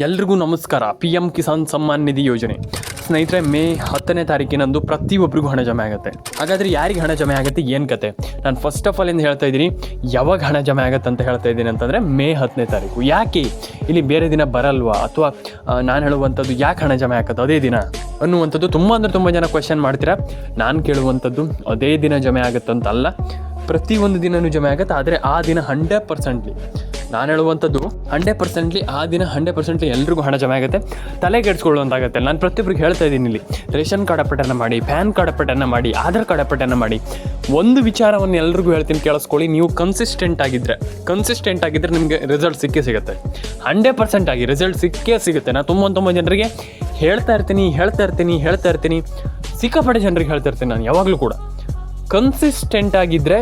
ಎಲ್ರಿಗೂ ನಮಸ್ಕಾರ. PM ಕಿಸಾನ್ ಸಮ್ಮಾನ್ ನಿಧಿ ಯೋಜನೆ ಸ್ನೇಹಿತರೆ, ಮೇ 10ನೇ ತಾರೀಕಿನಂದು ಪ್ರತಿಯೊಬ್ಬರಿಗೂ ಹಣ ಜಮೆ ಆಗುತ್ತೆ. ಹಾಗಾದರೆ ಯಾರಿಗೆ ಹಣ ಜಮೆ ಆಗುತ್ತೆ, ಏನು ಕತೆ? ನಾನು ಫಸ್ಟ್ ಆಫ್ ಆಲ್ ಏನು ಹೇಳ್ತಾ ಇದ್ದೀನಿ, ಯಾವಾಗ ಹಣ ಜಮೆ ಆಗುತ್ತೆ ಅಂತ ಹೇಳ್ತಾ ಇದ್ದೀನಿ ಅಂತಂದರೆ ಮೇ 10ನೇ ತಾರೀಕು. ಯಾಕೆ ಇಲ್ಲಿ ಬೇರೆ ದಿನ ಬರಲ್ವಾ, ಅಥವಾ ನಾನು ಹೇಳುವಂಥದ್ದು ಯಾಕೆ ಹಣ ಜಮೆ ಆಗುತ್ತೆ ಅದೇ ದಿನ ಅನ್ನುವಂಥದ್ದು ತುಂಬ ಜನ ಕ್ವೆಶ್ಚನ್ ಮಾಡ್ತೀರಾ. ನಾನು ಕೇಳುವಂಥದ್ದು ಅದೇ ದಿನ ಜಮೆ ಆಗುತ್ತಂತಲ್ಲ, ಪ್ರತಿಯೊಂದು ದಿನವೂ ಜಮೆ ಆಗುತ್ತೆ. ಆದರೆ ಆ ದಿನ 100% ನಾನು ಹೇಳುವಂಥದ್ದು 100% ಆ ದಿನ 100% ಎಲ್ರಿಗೂ ಹಣ ಜಮೆ ಆಗುತ್ತೆ. ತಲೆಗೆಡ್ಸ್ಕೊಳ್ಳುವಂತಾಗುತ್ತೆ. ನಾನು ಪ್ರತಿಯೊಬ್ಬರಿಗೆ ಹೇಳ್ತಾ ಇದ್ದೀನಿ, ಇಲ್ಲಿ ರೇಷನ್ ಕಾರ್ಡ್ ಅಪ್ಡೇಟನ್ನು ಮಾಡಿ, ಪ್ಯಾನ್ ಕಾರ್ಡ್ ಅಪ್ಡೇಟನ್ನು ಮಾಡಿ, ಆಧಾರ್ ಕಾರ್ಡ್ ಅಪ್ಡೇಟನ್ನು ಮಾಡಿ. ಒಂದು ವಿಚಾರವನ್ನು ಎಲ್ರಿಗೂ ಹೇಳ್ತೀನಿ, ಕೇಳಿಸ್ಕೊಳ್ಳಿ. ನೀವು ಕನ್ಸಿಸ್ಟೆಂಟ್ ಆಗಿದ್ದರೆ ನಿಮಗೆ ರಿಸಲ್ಟ್ ಸಿಗುತ್ತೆ. 100% ಆಗಿ ರಿಸಲ್ಟ್ ಸಿಗುತ್ತೆ. ನಾನು ತುಂಬ ಜನರಿಗೆ ಹೇಳ್ತಾ ಇರ್ತೀನಿ, ಸಿಕ್ಕಾಪಟ್ಟೆ ಜನರಿಗೆ ಹೇಳ್ತಾ ಇರ್ತೀನಿ ನಾನು ಯಾವಾಗಲೂ ಕೂಡ. ಕನ್ಸಿಸ್ಟೆಂಟ್ ಆಗಿದ್ದರೆ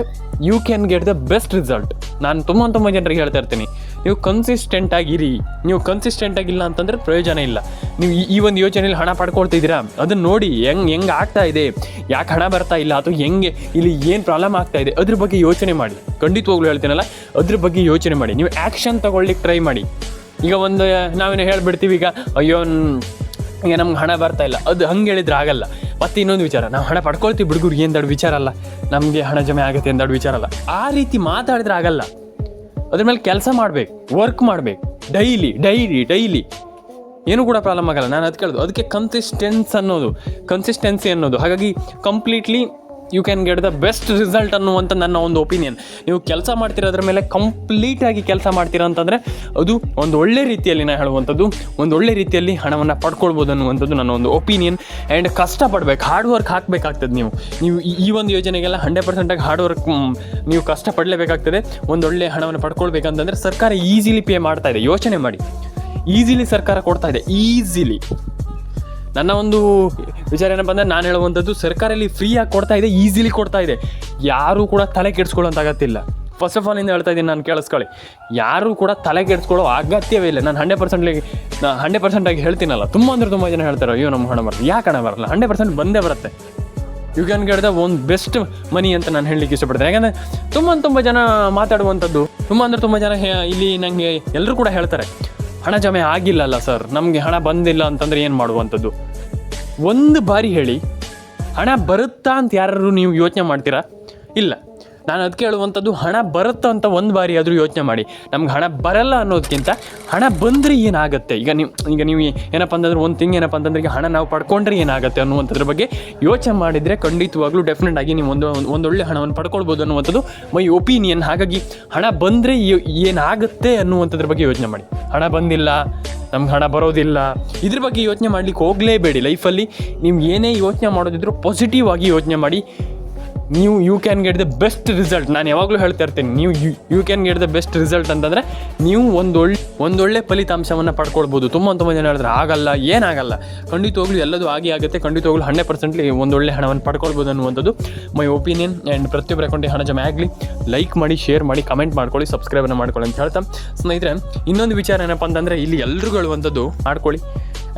you can get the best result. ನಾನು ತುಂಬ ಜನರಿಗೆ ಹೇಳ್ತಾ ಇರ್ತೀನಿ, ನೀವು ಕನ್ಸಿಸ್ಟೆಂಟ್ ಆಗಿರಿ. ನೀವು ಕನ್ಸಿಸ್ಟೆಂಟ್ ಆಗಿಲ್ಲ ಅಂತಂದರೆ ಪ್ರಯೋಜನ ಇಲ್ಲ. ನೀವು ಈ ಒಂದು ಯೋಜನೆಯಲ್ಲಿ ಹಣ ಪಡ್ಕೊಳ್ತಿದ್ದೀರಾ, ಅದನ್ನು ನೋಡಿ ಹೆಂಗೆ ಆಗ್ತಾ ಇದೆ, ಯಾಕೆ ಹಣ ಬರ್ತಾ ಇಲ್ಲ, ಅಥವಾ ಹೆಂಗೆ ಇಲ್ಲಿ ಏನು ಪ್ರಾಬ್ಲಮ್ ಆಗ್ತಾ ಇದೆ, ಅದ್ರ ಬಗ್ಗೆ ಯೋಚನೆ ಮಾಡಿ. ಖಂಡಿತವಾಗ್ಲೂ ಹೇಳ್ತೀನಲ್ಲ, ಅದ್ರ ಬಗ್ಗೆ ಯೋಚನೆ ಮಾಡಿ. ನೀವು ಆ್ಯಕ್ಷನ್ ತೊಗೊಳ್ಲಿಕ್ಕೆ ಟ್ರೈ ಮಾಡಿ. ಈಗ ಒಂದು ನಾವೇನು ಹೇಳಿಬಿಡ್ತೀವಿ, ಅಯ್ಯೋ ಈಗ ನಮ್ಗೆ ಹಣ ಬರ್ತಾ ಇಲ್ಲ, ಅದು ಹಂಗೆ ಹೇಳಿದ್ರೆ ಆಗಲ್ಲ. ಮತ್ತು ಇನ್ನೊಂದು ವಿಚಾರ, ನಾವು ಹಣ ಪಡ್ಕೊಳ್ತೀವಿ ಹುಡುಗರಿಗೆ ಏನು ದೊಡ್ಡ ವಿಚಾರ ಅಲ್ಲ, ನಮಗೆ ಹಣ ಜಮೆ ಆಗುತ್ತೆ ಅಂತ ದೊಡ್ಡ ವಿಚಾರ ಅಲ್ಲ. ಆ ರೀತಿ ಮಾತಾಡಿದ್ರೆ ಆಗಲ್ಲ. ಅದ್ರ ಮೇಲೆ ಕೆಲಸ ಮಾಡಬೇಕು, ವರ್ಕ್ ಮಾಡಬೇಕು, ಡೈಲಿ ಏನೂ ಕೂಡ ಪ್ರಾಬ್ಲಮ್ ಆಗಲ್ಲ. ನಾನು ಅದು ಕೇಳೋದು, ಅದಕ್ಕೆ ಕನ್ಸಿಸ್ಟೆನ್ಸಿ ಅನ್ನೋದು. ಹಾಗಾಗಿ completely you can get the best result ಅನ್ನುವಂಥ ನನ್ನ ಒಂದು ಒಪಿನಿಯನ್. ನೀವು ಕೆಲಸ ಮಾಡ್ತಿರೋದ್ರ ಮೇಲೆ ಕಂಪ್ಲೀಟಾಗಿ ಕೆಲಸ ಮಾಡ್ತೀರಾ ಅಂತಂದರೆ ಅದು ಒಂದು ಒಳ್ಳೆ ರೀತಿಯಲ್ಲಿ, ನಾನು ಹೇಳುವಂಥದ್ದು ಒಂದು ಒಳ್ಳೆ ರೀತಿಯಲ್ಲಿ ಹಣವನ್ನು ಪಡ್ಕೊಳ್ಬೋದು ಅನ್ನುವಂಥದ್ದು ನನ್ನ ಒಂದು ಒಪಿನಿಯನ್. ಆ್ಯಂಡ್ ಕಷ್ಟಪಡಬೇಕು, ಹಾರ್ಡ್ ವರ್ಕ್ ಹಾಕಬೇಕಾಗ್ತದೆ. ನೀವು ಈ ಒಂದು ಯೋಜನೆಗೆಲ್ಲ 100% ಹಾರ್ಡ್ ವರ್ಕ್ ನೀವು ಕಷ್ಟಪಡಲೇಬೇಕಾಗ್ತದೆ. ಒಂದೊಳ್ಳೆ ಹಣವನ್ನು ಪಡ್ಕೊಳ್ಬೇಕಂತಂದರೆ ಸರ್ಕಾರ ಈಸಿಲಿ ಪೇ ಮಾಡ್ತಾ ಇದೆ. ಯೋಚನೆ ಮಾಡಿ, ಈಸಿಲಿ ಸರ್ಕಾರ ಕೊಡ್ತಾ ಇದೆ, ಈಸಿಲಿ. ನನ್ನ ಒಂದು ವಿಚಾರ ಏನಪ್ಪ ಅಂದರೆ, ನಾನು ಹೇಳುವಂಥದ್ದು ಸರ್ಕಾರ ಇಲ್ಲಿ ಫ್ರೀಯಾಗಿ ಕೊಡ್ತಾ ಇದೆ, ಈಸಿಲಿ ಕೊಡ್ತಾ ಇದೆ. ಯಾರೂ ಕೂಡ ತಲೆ ಕೆಡಿಸ್ಕೊಳ್ಳೋಂಥ ಅಗತ್ಯ ಇಲ್ಲ. ಫಸ್ಟ್ ಆಫ್ ಆಲ್ ಇಂದ ಹೇಳ್ತಾ ಇದ್ದೀನಿ, ನಾನು ಕೇಳಿಸ್ಕೊಳ್ಳಿ, ಯಾರೂ ಕೂಡ ತಲೆ ಕೆಡಿಸ್ಕೊಳ್ಳೋ ಅಗತ್ಯವೇ ಇಲ್ಲ. ನಾನು 100% ಆಗಿ ಹೇಳ್ತೀನಲ್ಲ. ತುಂಬ ಜನ ಹೇಳ್ತಾರೆ, ಅಯ್ಯೋ ನಮ್ಗೆ ಹಣ ಬರಲ್ಲ. ಯಾಕೆ ಹಣ ಬರಲ್ಲ? 100% ಬಂದೇ ಬರುತ್ತೆ. ಯು ಕ್ಯಾನ್ ಗೆಟ್ ದ ಒಂದು ಬೆಸ್ಟ್ ಮನಿ ಅಂತ ನಾನು ಹೇಳಲಿಕ್ಕೆ ಇಷ್ಟಪಡ್ತೇನೆ. ಯಾಕಂದರೆ ತುಂಬ ಜನ ಮಾತಾಡುವಂಥದ್ದು, ತುಂಬ ಜನ ಇಲ್ಲಿ ನನಗೆ ಎಲ್ಲರೂ ಕೂಡ ಹೇಳ್ತಾರೆ, ಹಣ ಜಮೆ ಆಗಿಲ್ಲಲ್ಲ ಸರ್, ನಮಗೆ ಹಣ ಬಂದಿಲ್ಲ ಅಂತಂದರೆ ಏನು ಮಾಡುವಂಥದ್ದು. ಒಂದು ಬಾರಿ ಹೇಳಿ, ಹಣ ಬರುತ್ತಾ ಅಂತ ಯಾರು ನೀವು ಯೋಚನೆ ಮಾಡ್ತೀರಾ? ಇಲ್ಲ. ನಾನು ಅದಕ್ಕೆ ಹೇಳುವಂಥದ್ದು, ಹಣ ಬರುತ್ತಾ ಅಂತ ಒಂದು ಬಾರಿ ಆದರೂ ಯೋಚನೆ ಮಾಡಿ. ನಮ್ಗೆ ಹಣ ಬರಲ್ಲ ಅನ್ನೋದಕ್ಕಿಂತ ಹಣ ಬಂದರೆ ಏನಾಗುತ್ತೆ. ಈಗ ನೀವು ಏನಪ್ಪ ಅಂತಂದ್ರೆ, ಒಂದು ಥಿಂಗ್ ಏನಪ್ಪ ಅಂತಂದ್ರೆ, ಈಗ ಹಣ ನಾವು ಪಡ್ಕೊಂಡ್ರೆ ಏನಾಗುತ್ತೆ ಅನ್ನುವಂಥದ್ರ ಬಗ್ಗೆ ಯೋಚನೆ ಮಾಡಿದರೆ ಖಂಡಿತವಾಗ್ಲೂ ಡೆಫಿನೆಟ್ ಆಗಿ ನೀವು ಒಂದೊಳ್ಳೆ ಹಣವನ್ನು ಪಡ್ಕೊಳ್ಬೋದು ಅನ್ನುವಂಥದ್ದು ಮೈ ಒಪಿನಿಯನ್. ಹಾಗಾಗಿ ಹಣ ಬಂದರೆ ಏನಾಗುತ್ತೆ ಅನ್ನುವಂಥದ್ರ ಬಗ್ಗೆ ಯೋಚನೆ ಮಾಡಿ. ಹಣ ಬಂದಿಲ್ಲ, ನಮ್ಗೆ ಹಣ ಬರೋದಿಲ್ಲ, ಇದ್ರ ಬಗ್ಗೆ ಯೋಚನೆ ಮಾಡಲಿಕ್ಕೆ ಹೋಗಲೇಬೇಡಿ. ಲೈಫಲ್ಲಿ ನೀವು ಏನೇ ಯೋಚನೆ ಮಾಡೋದಿದ್ರು ಪಾಸಿಟಿವ್ ಆಗಿ ಯೋಚನೆ ಮಾಡಿ. You can get the best result. ನಾನು ಯಾವಾಗಲೂ ಹೇಳ್ತಾ ಇರ್ತೀನಿ, ನೀವು you can get the best result ಅಂತಂದರೆ ನೀವು ಒಂದೊಳ್ಳೆ ಫಲಿತಾಂಶವನ್ನು ಪಡ್ಕೊಳ್ಬೋದು. ತುಂಬ ಜನ ಹೇಳಿದ್ರೆ ಆಗಲ್ಲ, ಏನಾಗಲ್ಲ. ಖಂಡಿತವಾಗ್ಲೂ ಎಲ್ಲದೂ ಆಗುತ್ತೆ. ಖಂಡಿತವಾಗ್ಲೂ 100% ಒಂದೊಳ್ಳೆ ಹಣವನ್ನು ಪಡ್ಕೊಳ್ಬೋದು ಅನ್ನುವಂಥದ್ದು ಮೈ ಒಪಿನಿಯನ್. ಆ್ಯಂಡ್ ಪ್ರತಿಯೊಬ್ಬರ ಅಕೌಂಟಿಗೆ ಹಣ ಜಮೆ ಆಗಲಿ. ಲೈಕ್ ಮಾಡಿ, ಶೇರ್ ಮಾಡಿ, ಕಮೆಂಟ್ ಮಾಡ್ಕೊಳ್ಳಿ, ಸಬ್ಸ್ಕ್ರೈಬನ್ನು ಮಾಡ್ಕೊಳ್ಳಿ ಅಂತ ಹೇಳ್ತಾ, ಸ್ನೇಹಿತರೆ ಇನ್ನೊಂದು ವಿಚಾರ ಏನಪ್ಪ ಅಂತಂದರೆ, ಇಲ್ಲಿ ಎಲ್ಲರೂ ಹೇಳುವಂಥದ್ದು ಮಾಡ್ಕೊಳ್ಳಿ.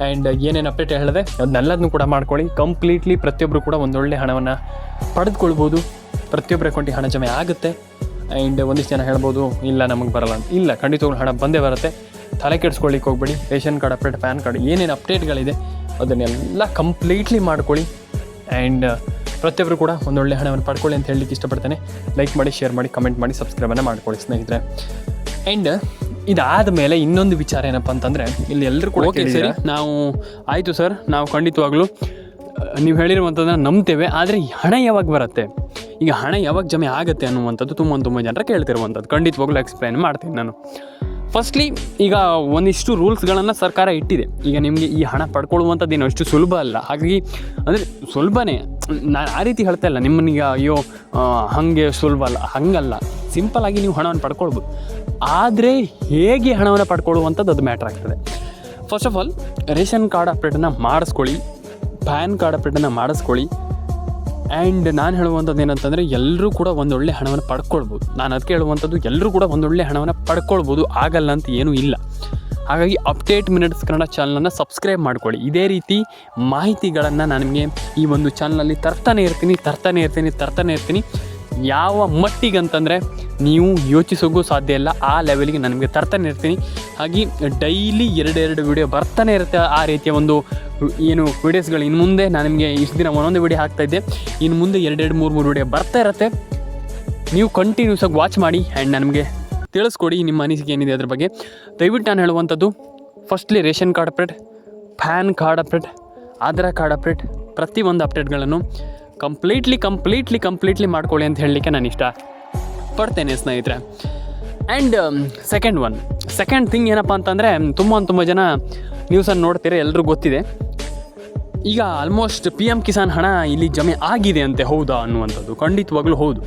ಆ್ಯಂಡ್ ಏನೇನು ಅಪ್ಡೇಟ್ ಹೇಳಿದೆ ಅದನ್ನೆಲ್ಲದನ್ನು ಕೂಡ ಮಾಡ್ಕೊಳ್ಳಿ. ಕಂಪ್ಲೀಟ್ಲಿ ಪ್ರತಿಯೊಬ್ಬರು ಕೂಡ ಒಂದೊಳ್ಳೆ ಹಣವನ್ನು ಪಡೆದುಕೊಳ್ಬೋದು. ಪ್ರತಿಯೊಬ್ಬರ ಅಕೌಂಟಿಗೆ ಹಣ ಜಮೆ ಆಗುತ್ತೆ. ಆ್ಯಂಡ್ ಒಂದಿಷ್ಟು ಜನ ಹೇಳ್ಬೋದು, ಇಲ್ಲ ನಮಗೆ ಬರಲ್ಲ ಅಂತ. ಇಲ್ಲ, ಖಂಡಿತವಾಗ್ಲೂ ಹಣ ಬಂದೇ ಬರುತ್ತೆ. ತಲೆ ಕೆಡಿಸ್ಕೊಳ್ಳಿಕ್ಕೆ ಹೋಗ್ಬೇಡಿ. Ration card update, PAN card, ಏನೇನು ಅಪ್ಡೇಟ್ಗಳಿದೆ ಅದನ್ನೆಲ್ಲ ಕಂಪ್ಲೀಟ್ಲಿ ಮಾಡ್ಕೊಳ್ಳಿ. ಆ್ಯಂಡ್ ಪ್ರತಿಯೊಬ್ಬರು ಕೂಡ ಒಂದೊಳ್ಳೆ ಹಣವನ್ನು ಪಡ್ಕೊಳ್ಳಿ ಅಂತ ಹೇಳಲಿಕ್ಕೆ ಇಷ್ಟಪಡ್ತೇನೆ. ಲೈಕ್ ಮಾಡಿ, ಶೇರ್ ಮಾಡಿ, ಕಮೆಂಟ್ ಮಾಡಿ, ಸಬ್ಸ್ಕ್ರೈಬನ್ನು ಮಾಡ್ಕೊಳ್ಳಿ ಸ್ನೇಹಿತರೆ. ಆ್ಯಂಡ್ ಇದಾದ ಮೇಲೆ ಇನ್ನೊಂದು ವಿಚಾರ ಏನಪ್ಪ ಅಂತಂದರೆ, ಇಲ್ಲಿ ಎಲ್ಲರೂ ಕೂಡ ಸರಿ, ನಾವು ಆಯಿತು ಸರ್, ನಾವು ಖಂಡಿತವಾಗ್ಲೂ ನೀವು ಹೇಳಿರುವಂಥದ್ದನ್ನು ನಂಬ್ತೇವೆ, ಆದರೆ ಹಣ ಯಾವಾಗ ಬರುತ್ತೆ, ಈಗ ಹಣ ಯಾವಾಗ ಜಮೆ ಆಗುತ್ತೆ ಅನ್ನುವಂಥದ್ದು ತುಂಬ ಜನರ ಕೇಳ್ತಿರುವಂಥದ್ದು. ಖಂಡಿತವಾಗ್ಲೂ ಎಕ್ಸ್ಪ್ಲೈನ್ ಮಾಡ್ತೀನಿ ನಾನು. ಫಸ್ಟ್ಲಿ, ಈಗ ಒಂದಿಷ್ಟು ರೂಲ್ಸ್ಗಳನ್ನು ಸರ್ಕಾರ ಇಟ್ಟಿದೆ. ಈಗ ನಿಮಗೆ ಈ ಹಣ ಪಡ್ಕೊಳ್ಳುವಂಥದ್ದು ಏನೋ ಅಷ್ಟು ಸುಲಭ ಅಲ್ಲ. ಹಾಗಾಗಿ ಅಂದರೆ ಸುಲಭನೇ, ನಾನು ಆ ರೀತಿ ಹೇಳ್ತಾ ಇಲ್ಲ ನಿಮ್ಮನ್ನೀಗ ಅಯ್ಯೋ ಹಾಗೆ ಸುಲಭ ಅಲ್ಲ, ಹಂಗಲ್ಲ. ಸಿಂಪಲ್ಲಾಗಿ ನೀವು ಹಣವನ್ನು ಪಡ್ಕೊಳ್ಬೋದು. ಆದರೆ ಹೇಗೆ ಹಣವನ್ನು ಪಡ್ಕೊಳ್ಳುವಂಥದ್ದು ಅದು ಮ್ಯಾಟ್ರ್ ಆಗ್ತದೆ. First of all, ration card ಅಪ್ಡೇಟನ್ನು ಮಾಡಿಸ್ಕೊಳ್ಳಿ, ಪ್ಯಾನ್ ಕಾರ್ಡ್ ಅಪ್ಡೇಟನ್ನು ಮಾಡಿಸ್ಕೊಳ್ಳಿ. ಆ್ಯಂಡ್ ನಾನು ಹೇಳುವಂಥದ್ದು ಏನಂತಂದರೆ, ಎಲ್ಲರೂ ಕೂಡ ಒಂದೊಳ್ಳೆ ಹಣವನ್ನು ಪಡ್ಕೊಳ್ಬೋದು. ನಾನು ಅದಕ್ಕೆ ಹೇಳುವಂಥದ್ದು, ಎಲ್ಲರೂ ಕೂಡ ಒಂದೊಳ್ಳೆ ಹಣವನ್ನು ಪಡ್ಕೊಳ್ಬೋದು, ಆಗಲ್ಲ ಅಂತ ಏನೂ ಇಲ್ಲ. ಹಾಗಾಗಿ ಅಪ್ಡೇಟ್ ಮಿನಿಟ್ಸ್ ಕನ್ನಡ ಚಾನಲನ್ನು ಸಬ್ಸ್ಕ್ರೈಬ್ ಮಾಡ್ಕೊಳ್ಳಿ. ಇದೇ ರೀತಿ ಮಾಹಿತಿಗಳನ್ನು ನಾನು ನಿಮಗೆ ಈ ಒಂದು ಚಾನಲಲ್ಲಿ ತರ್ತಾನೆ ಇರ್ತೀನಿ. ಯಾವ ಮಟ್ಟಿಗೆ ಅಂತಂದರೆ ನೀವು ಯೋಚಿಸೋಕ್ಕೂ ಸಾಧ್ಯ ಇಲ್ಲ, ಆ ಲೆವೆಲ್ಗೆ ನಾನು ನಿಮಗೆ ತರ್ತಾನೆ ಇರ್ತೀನಿ. ಹಾಗೆ ಡೈಲಿ 2 ವೀಡಿಯೋ ಬರ್ತಾನೆ ಇರುತ್ತೆ. ಆ ರೀತಿಯ ಒಂದು ಏನು ವೀಡಿಯೋಸ್ಗಳು ಇನ್ನು ಮುಂದೆ ನಾನು ನಿಮಗೆ ಇಷ್ಟು ದಿನ ಒಂದೊಂದು ವೀಡಿಯೋ ಹಾಕ್ತಾಯಿದ್ದೆ, ಇನ್ನು ಮುಂದೆ 2-3 ವೀಡಿಯೋ ಬರ್ತಾ ಇರುತ್ತೆ. ನೀವು ಕಂಟಿನ್ಯೂಸ್ ಆಗಿ ವಾಚ್ ಮಾಡಿ ಆ್ಯಂಡ್ ನನಗೆ ತಿಳಿಸ್ಕೊಡಿ ನಿಮ್ಮ ಅನಿಸಿಕೆ ಏನಿದೆ ಅದ್ರ ಬಗ್ಗೆ. ದಯವಿಟ್ಟು ನಾನು ಹೇಳುವಂಥದ್ದು, firstly ration card update, PAN card update, Aadhaar card update, ಪ್ರತಿಯೊಂದು ಅಪ್ಡೇಟ್ಗಳನ್ನು ಕಂಪ್ಲೀಟ್ಲಿ ಮಾಡ್ಕೊಳ್ಳಿ ಅಂತ ಹೇಳಲಿಕ್ಕೆ ನಾನು ಇಷ್ಟ ಪಡ್ತೇನೆ ಸ್ನೇಹಿತರೆ. ಆ್ಯಂಡ್ ಸೆಕೆಂಡ್ ಥಿಂಗ್ ಏನಪ್ಪ ಅಂತಂದರೆ, ತುಂಬ ಜನ ನ್ಯೂಸನ್ನು ನೋಡ್ತೀರ, ಎಲ್ಲರೂ ಗೊತ್ತಿದೆ. ಈಗ ಆಲ್ಮೋಸ್ಟ್ PM ಕಿಸಾನ್ ಹಣ ಇಲ್ಲಿ ಜಮೆ ಆಗಿದೆ ಅಂತೆ, ಹೌದಾ ಅನ್ನುವಂಥದ್ದು ಖಂಡಿತವಾಗ್ಲೂ ಹೌದು.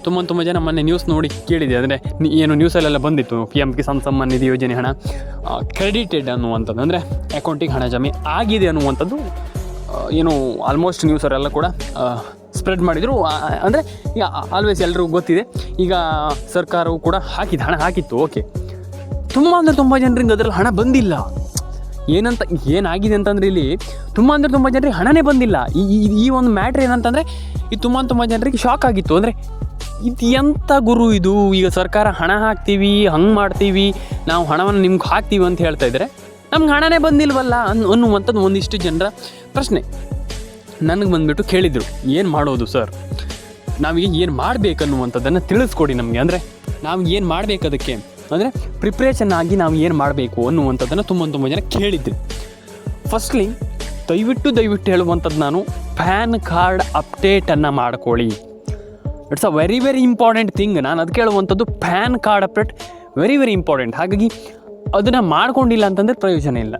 ತುಂಬ ಜನ ಮೊನ್ನೆ ನ್ಯೂಸ್ ನೋಡಿ ಕೇಳಿದೆ, ಅಂದರೆ ಏನು ನ್ಯೂಸಲ್ಲೆಲ್ಲ ಬಂದಿತ್ತು, PM ಕಿಸಾನ್ ಸಮ್ಮಾನ್ ನಿಧಿ ಯೋಜನೆ ಹಣ ಕ್ರೆಡಿಟೆಡ್ ಅನ್ನುವಂಥದ್ದು, ಅಂದರೆ ಅಕೌಂಟಿಗೆ ಹಣ ಜಮೆ ಆಗಿದೆ ಅನ್ನುವಂಥದ್ದು ಏನು ಆಲ್ಮೋಸ್ಟ್ ನ್ಯೂಸರೆಲ್ಲ ಕೂಡ ಸ್ಪ್ರೆಡ್ ಮಾಡಿದರು. ಅಂದರೆ ಈಗ ಆಲ್ವೇಸ್ ಎಲ್ರಿಗೂ ಗೊತ್ತಿದೆ. ಈಗ ಸರ್ಕಾರವು ಕೂಡ ಹಣ ಹಾಕಿತ್ತು, ಓಕೆ. ತುಂಬ ಜನರಿಗೆ ಅದರಲ್ಲಿ ಹಣ ಬಂದಿಲ್ಲ. ಏನಾಗಿದೆ ಅಂತಂದರೆ ಇಲ್ಲಿ ತುಂಬ ಜನರಿಗೆ ಹಣನೇ ಬಂದಿಲ್ಲ. ಈ ಒಂದು ಮ್ಯಾಟ್ರ್ ಏನಂತಂದರೆ, ಇದು ತುಂಬ ಜನರಿಗೆ ಶಾಕ್ ಆಗಿತ್ತು. ಅಂದರೆ ಇದು ಎಂಥ ಗುರು ಇದು, ಈಗ ಸರ್ಕಾರ ಹಣ ಹಾಕ್ತೀವಿ, ಹಂಗೆ ಮಾಡ್ತೀವಿ, ನಾವು ಹಣವನ್ನು ನಿಮ್ಗೆ ಹಾಕ್ತೀವಿ ಅಂತ ಹೇಳ್ತಾ ಇದ್ದಾರೆ, ನಮ್ಗೆ ಹಣನೇ ಬಂದಿಲ್ವಲ್ಲ ಅನ್ನುವಂಥದ್ದು ಒಂದಿಷ್ಟು ಜನರ ಪ್ರಶ್ನೆ. ನನಗೆ ಬಂದುಬಿಟ್ಟು ಕೇಳಿದರು, ಏನು ಮಾಡೋದು ಸರ್, ನಾವೀಗ ಏನು ಮಾಡಬೇಕನ್ನುವಂಥದ್ದನ್ನು ತಿಳಿಸ್ಕೊಡಿ ನಮಗೆ. ಅಂದರೆ ನಾವು ಏನು ಮಾಡಬೇಕು, ಅದಕ್ಕೆ ಅಂದರೆ ಪ್ರಿಪ್ರೇಷನ್ ಆಗಿ ನಾವು ಏನು ಮಾಡಬೇಕು ಅನ್ನುವಂಥದ್ದನ್ನು ತುಂಬ ಜನ ಕೇಳಿದ್ರು. ಫಸ್ಟ್ಲಿ ದಯವಿಟ್ಟು ಹೇಳುವಂಥದ್ದು ನಾನು, ಪ್ಯಾನ್ ಕಾರ್ಡ್ ಅಪ್ಡೇಟನ್ನು ಮಾಡ್ಕೊಳ್ಳಿ. It's a very important thing. ನಾನು ಅದಕ್ಕೆ ಹೇಳುವಂಥದ್ದು, PAN card update very important. ಹಾಗಾಗಿ ಅದನ್ನು ಮಾಡ್ಕೊಂಡಿಲ್ಲ ಅಂತಂದರೆ ಪ್ರಯೋಜನ ಇಲ್ಲ.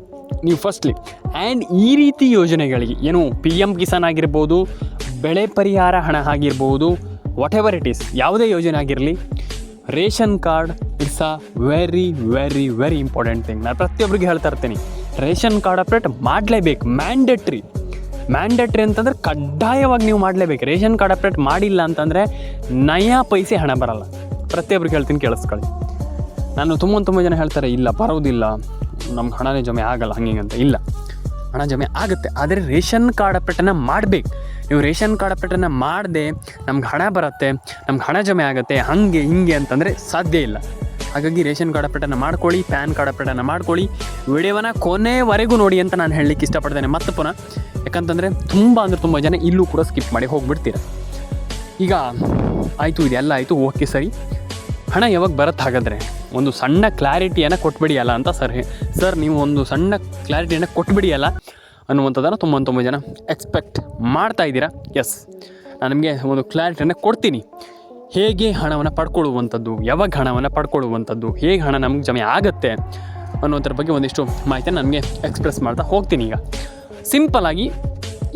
ನೀವು ಫಸ್ಟ್ಲಿ ಆ್ಯಂಡ್ ಈ ರೀತಿ ಯೋಜನೆಗಳಿಗೆ ಏನು PM ಕಿಸಾನ್ ಆಗಿರ್ಬೋದು, ಬೆಳೆ ಪರಿಹಾರ ಹಣ ಆಗಿರ್ಬೋದು, ವಾಟ್ ಎವರ್ ಇಟ್ ಈಸ್, ಯಾವುದೇ ಯೋಜನೆ ಆಗಿರಲಿ, ration card it's a very important thing. ನಾನು ಪ್ರತಿಯೊಬ್ಬರಿಗೆ ಹೇಳ್ತಾ ಇರ್ತೀನಿ, ರೇಷನ್ ಕಾರ್ಡ್ ಅಪ್ಡೇಟ್ ಮಾಡಲೇಬೇಕು. ಮ್ಯಾಂಡೇಟ್ರಿ ಅಂತಂದರೆ ಕಡ್ಡಾಯವಾಗಿ ನೀವು ಮಾಡಲೇಬೇಕು. ರೇಷನ್ ಕಾರ್ಡ್ ಅಪ್ಡೇಟ್ ಮಾಡಿಲ್ಲ ಅಂತಂದರೆ ನಯಾ ಪೈಸೆ ಹಣ ಬರಲ್ಲ. ಪ್ರತಿಯೊಬ್ಬರಿಗೆ ಹೇಳ್ತೀನಿ, ಕೇಳಿಸ್ಕೊಳ್ಳಿ. ನಾನು ತುಂಬ ಜನ ಹೇಳ್ತಾರೆ, ಇಲ್ಲ ಬರೋದಿಲ್ಲ, ನಮ್ಗೆ ಹಣನೇ ಜಮೆ ಆಗಲ್ಲ ಹಂಗೆ ಅಂತ. ಇಲ್ಲ, ಹಣ ಜಮೆ ಆಗುತ್ತೆ, ಆದರೆ ರೇಷನ್ ಕಾರ್ಡ್ ಅಪ್ಡೇಟನ್ನು ಮಾಡಬೇಕು. ನೀವು ರೇಷನ್ ಕಾರ್ಡ್ ಅಪ್ಡೇಟನ್ನು ಮಾಡದೆ ನಮ್ಗೆ ಹಣ ಬರುತ್ತೆ, ನಮ್ಗೆ ಹಣ ಜಮೆ ಆಗುತ್ತೆ, ಹಾಗೆ ಹಿಂಗೆ ಅಂತಂದರೆ ಸಾಧ್ಯ ಇಲ್ಲ. ಹಾಗಾಗಿ ರೇಷನ್ ಕಾರ್ಡ್ ಅಪ್ಡೇಟನ್ನು ಮಾಡ್ಕೊಳ್ಳಿ, ಪ್ಯಾನ್ ಕಾರ್ಡ್ ಅಪ್ಡೇಟನ್ನು ಮಾಡ್ಕೊಳ್ಳಿ. ವಿಡಿಯೋವನ್ನು ಕೊನೆವರೆಗೂ ನೋಡಿ ಅಂತ ನಾನು ಹೇಳಲಿಕ್ಕೆ ಇಷ್ಟಪಡ್ತೇನೆ. ಮತ್ತೆ ಪುನಃ ಯಾಕಂತಂದರೆ ತುಂಬ ಜನ ಇಲ್ಲೂ ಕೂಡ ಸ್ಕಿಪ್ ಮಾಡಿ ಹೋಗಿಬಿಡ್ತೀರ. ಈಗ ಆಯಿತು, ಇದೆಲ್ಲ ಆಯಿತು, ಓಕೆ ಸರಿ, ಹಣ ಯಾವಾಗ ಬರುತ್ತೆ, ಹಾಗಾದರೆ ಒಂದು ಸಣ್ಣ ಕ್ಲಾರಿಟಿಯನ್ನು ಕೊಟ್ಬಿಡಿಯಲ್ಲ ಅಂತ ಸರ್ ನೀವು ಒಂದು ಸಣ್ಣ ಕ್ಲಾರಿಟಿಯನ್ನು ಕೊಟ್ಬಿಡಿಯಲ್ಲ ಅನ್ನುವಂಥದ್ದನ್ನು ತುಂಬ ಜನ ಎಕ್ಸ್ಪೆಕ್ಟ್ ಮಾಡ್ತಾ ಇದ್ದೀರಾ. ಎಸ್, ನಾನು ನಿಮಗೆ ಒಂದು ಕ್ಲಾರಿಟಿಯನ್ನು ಕೊಡ್ತೀನಿ. ಹೇಗೆ ಹಣವನ್ನು ಪಡ್ಕೊಳ್ಳುವಂಥದ್ದು, ಯಾವಾಗ ಹಣವನ್ನು ಪಡ್ಕೊಳ್ಳುವಂಥದ್ದು, ಹೇಗೆ ಹಣ ನಮ್ಗೆ ಜಮೆ ಆಗುತ್ತೆ ಅನ್ನೋದ್ರ ಬಗ್ಗೆ ಒಂದಿಷ್ಟು ಮಾಹಿತಿಯನ್ನು ನನಗೆ ಎಕ್ಸ್ಪ್ರೆಸ್ ಮಾಡ್ತಾ ಹೋಗ್ತೀನಿ. ಈಗ ಸಿಂಪಲ್ಲಾಗಿ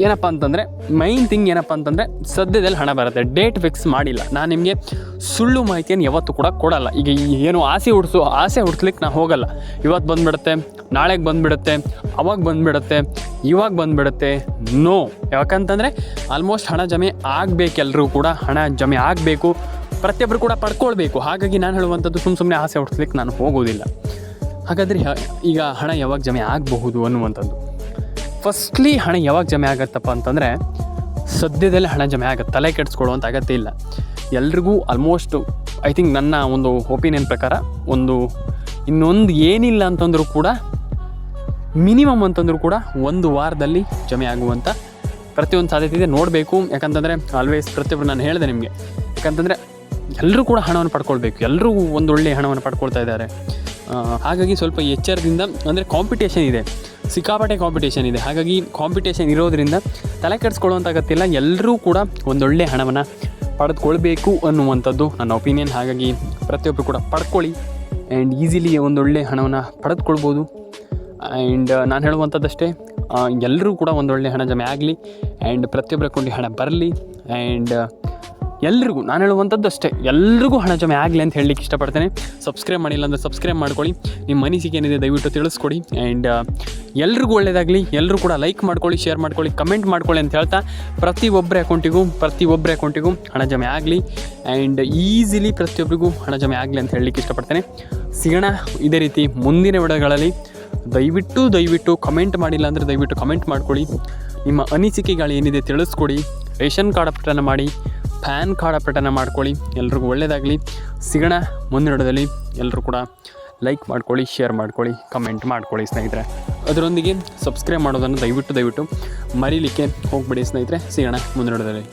ಏನಪ್ಪ ಅಂತಂದರೆ, ಮೈನ್ ಥಿಂಗ್ ಏನಪ್ಪ ಅಂತಂದರೆ, ಸದ್ಯದಲ್ಲಿ ಹಣ ಬರುತ್ತೆ, ಡೇಟ್ ಫಿಕ್ಸ್ ಮಾಡಿಲ್ಲ. ನಾನು ನಿಮಗೆ ಸುಳ್ಳು ಮಾಹಿತಿಯನ್ನು ಯಾವತ್ತೂ ಕೂಡ ಕೊಡಲ್ಲ. ಈಗ ಏನು ಆಸೆ ಹುಡ್ಸ್ಲಿಕ್ಕೆ ನಾನು ಹೋಗಲ್ಲ. ಇವತ್ತು ಬಂದುಬಿಡುತ್ತೆ, ನಾಳೆಗೆ ಬಂದುಬಿಡುತ್ತೆ, ಅವಾಗ ಬಂದುಬಿಡುತ್ತೆ, ಇವಾಗ ಬಂದುಬಿಡುತ್ತೆ, ನೋ. ಯಾಕಂತಂದರೆ ಆಲ್ಮೋಸ್ಟ್ ಹಣ ಜಮೆ ಆಗಬೇಕು, ಎಲ್ಲರೂ ಕೂಡ ಹಣ ಜಮೆ ಆಗಬೇಕು, ಪ್ರತಿಯೊಬ್ಬರು ಕೂಡ ಪಡ್ಕೊಳ್ಬೇಕು. ಹಾಗಾಗಿ ನಾನು ಹೇಳುವಂಥದ್ದು, ಸುಮ್ಮನೆ ಆಸೆ ಹುಡ್ಸ್ಲಿಕ್ಕೆ ನಾನು ಹೋಗೋದಿಲ್ಲ. ಹಾಗಾದರೆ ಈಗ ಹಣ ಯಾವಾಗ ಜಮೆ ಆಗಬಹುದು ಅನ್ನುವಂಥದ್ದು, ಫಸ್ಟ್ಲಿ ಹಣ ಯಾವಾಗ ಜಮೆ ಆಗುತ್ತಪ್ಪ ಅಂತಂದರೆ, ಸದ್ಯದಲ್ಲೇ ಹಣ ಜಮೆ ಆಗುತ್ತೆ, ತಲೆ ಕೆಡಿಸ್ಕೊಳ್ಳುವಂಥ ಅಗತ್ಯ ಇಲ್ಲ. ಎಲ್ರಿಗೂ ಆಲ್ಮೋಸ್ಟ್ ಐ ಥಿಂಕ್ ನನ್ನ ಒಂದು ಒಪಿನಿಯನ್ ಪ್ರಕಾರ ಇನ್ನೊಂದು ಏನಿಲ್ಲ ಅಂತಂದರೂ ಕೂಡ ಮಿನಿಮಮ್ ಅಂತಂದರೂ ಕೂಡ 1 ವಾರದಲ್ಲಿ ಜಮೆ ಆಗುವಂಥ ಪ್ರತಿಯೊಂದು ಸಾಧ್ಯತೆ ಇದೆ. ನೋಡಬೇಕು. ಯಾಕಂತಂದರೆ ಆಲ್ವೇಸ್ ಪ್ರತಿಯೊಬ್ಬರು ನಾನು ಹೇಳಿದೆ ನಿಮಗೆ, ಯಾಕಂತಂದರೆ ಎಲ್ಲರೂ ಕೂಡ ಹಣವನ್ನು ಪಡ್ಕೊಳ್ಬೇಕು, ಎಲ್ಲರೂ ಒಂದು ಒಳ್ಳೆಯ ಹಣವನ್ನು ಪಡ್ಕೊಳ್ತಾ ಇದ್ದಾರೆ. ಹಾಗಾಗಿ ಸ್ವಲ್ಪ ಎಚ್ಚರದಿಂದ, ಅಂದರೆ ಕಾಂಪಿಟೇಷನ್ ಇದೆ, ಸಿಕ್ಕಾಪಟ್ಟೆ ಕಾಂಪಿಟೇಷನ್ ಇದೆ. ಹಾಗಾಗಿ ಕಾಂಪಿಟೇಷನ್ ಇರೋದರಿಂದ ತಲೆ ಕೆಡಿಸ್ಕೊಳ್ಳುವಂಥ ಅಗತ್ಯ ಇಲ್ಲ. ಎಲ್ಲರೂ ಕೂಡ ಒಂದೊಳ್ಳೆ ಹಣವನ್ನು ಪಡೆದುಕೊಳ್ಬೇಕು ಅನ್ನುವಂಥದ್ದು ನನ್ನ ಒಪಿನಿಯನ್. ಹಾಗಾಗಿ ಪ್ರತಿಯೊಬ್ಬರು ಕೂಡ ಪಡ್ಕೊಳ್ಳಿ ಆ್ಯಂಡ್ ಈಸಿಲಿ ಒಂದೊಳ್ಳೆ ಹಣವನ್ನು ಪಡೆದುಕೊಳ್ಬೋದು. ಆ್ಯಂಡ್ ನಾನು ಹೇಳುವಂಥದ್ದಷ್ಟೇ, ಎಲ್ಲರೂ ಕೂಡ ಒಂದೊಳ್ಳೆ ಹಣ ಜಮೆ ಆಗಲಿ ಆ್ಯಂಡ್ ಪ್ರತಿಯೊಬ್ಬರ ಅಕೌಂಟಿಗೆ ಹಣ ಬರಲಿ. ಆ್ಯಂಡ್ ಎಲ್ರಿಗೂ ನಾನು ಹೇಳುವಂಥದ್ದು ಅಷ್ಟೇ, ಎಲ್ರಿಗೂ ಹಣ ಜಮೆ ಆಗಲಿ ಅಂತ ಹೇಳಲಿಕ್ಕೆ ಇಷ್ಟಪಡ್ತೇನೆ. ಸಬ್ಸ್ಕ್ರೈಬ್ ಮಾಡಿಲ್ಲ ಅಂದರೆ ಸಬ್ಸ್ಕ್ರೈಬ್ ಮಾಡ್ಕೊಳ್ಳಿ. ನಿಮ್ಮ ಅನಿಸಿಕೆ ಏನಿದೆ ದಯವಿಟ್ಟು ತಿಳಿಸ್ಕೊಡಿ. ಆ್ಯಂಡ್ ಎಲ್ರಿಗೂ ಒಳ್ಳೆಯದಾಗಲಿ. ಎಲ್ಲರೂ ಕೂಡ ಲೈಕ್ ಮಾಡ್ಕೊಳ್ಳಿ, ಶೇರ್ ಮಾಡ್ಕೊಳ್ಳಿ, ಕಮೆಂಟ್ ಮಾಡ್ಕೊಳ್ಳಿ ಅಂತ ಹೇಳ್ತಾ, ಪ್ರತಿಯೊಬ್ಬರ ಅಕೌಂಟಿಗೂ ಹಣ ಜಮೆ ಆಗಲಿ ಆ್ಯಂಡ್ ಈಸಿಲಿ ಪ್ರತಿಯೊಬ್ಬರಿಗೂ ಹಣ ಜಮೆ ಆಗಲಿ ಅಂತ ಹೇಳಲಿಕ್ಕೆ ಇಷ್ಟಪಡ್ತೇನೆ. ಸಿಗೋಣ ಇದೇ ರೀತಿ ಮುಂದಿನ ವಿಡಿಯೋಗಳಲ್ಲಿ. ದಯವಿಟ್ಟು ಕಮೆಂಟ್ ಮಾಡಿಲ್ಲ ಅಂದರೆ ದಯವಿಟ್ಟು ಕಮೆಂಟ್ ಮಾಡ್ಕೊಳ್ಳಿ. ನಿಮ್ಮ ಅನಿಸಿಕೆಗಳು ಏನಿದೆ ತಿಳಿಸ್ಕೊಡಿ. ರೇಷನ್ ಕಾರ್ಡ್ ಅಪ್ಡೇಟನ್ನು ಮಾಡಿ, ಪ್ಯಾನ್ ಕಾರ್ಡ್ ಅಪ್ಡೇಟನ್ನು ಮಾಡ್ಕೊಳ್ಳಿ. ಎಲ್ರಿಗೂ ಒಳ್ಳೆಯದಾಗಲಿ. ಸಿಗೋಣ ಮುಂದಿನ ವಿಡಿಯೋದಲ್ಲಿ. ಎಲ್ಲರೂ ಕೂಡ ಲೈಕ್ ಮಾಡ್ಕೊಳ್ಳಿ, ಶೇರ್ ಮಾಡ್ಕೊಳ್ಳಿ, ಕಮೆಂಟ್ ಮಾಡ್ಕೊಳ್ಳಿ ಸ್ನೇಹಿತರೆ. ಅದರೊಂದಿಗೆ ಸಬ್ಸ್ಕ್ರೈಬ್ ಮಾಡೋದನ್ನು ದಯವಿಟ್ಟು ಮರೀಲಿಕ್ಕೆ ಹೋಗ್ಬಿಡಿ ಸ್ನೇಹಿತರೆ. ಸಿಗೋಣ ಮುಂದಿನ ವಿಡಿಯೋದಲ್ಲಿ.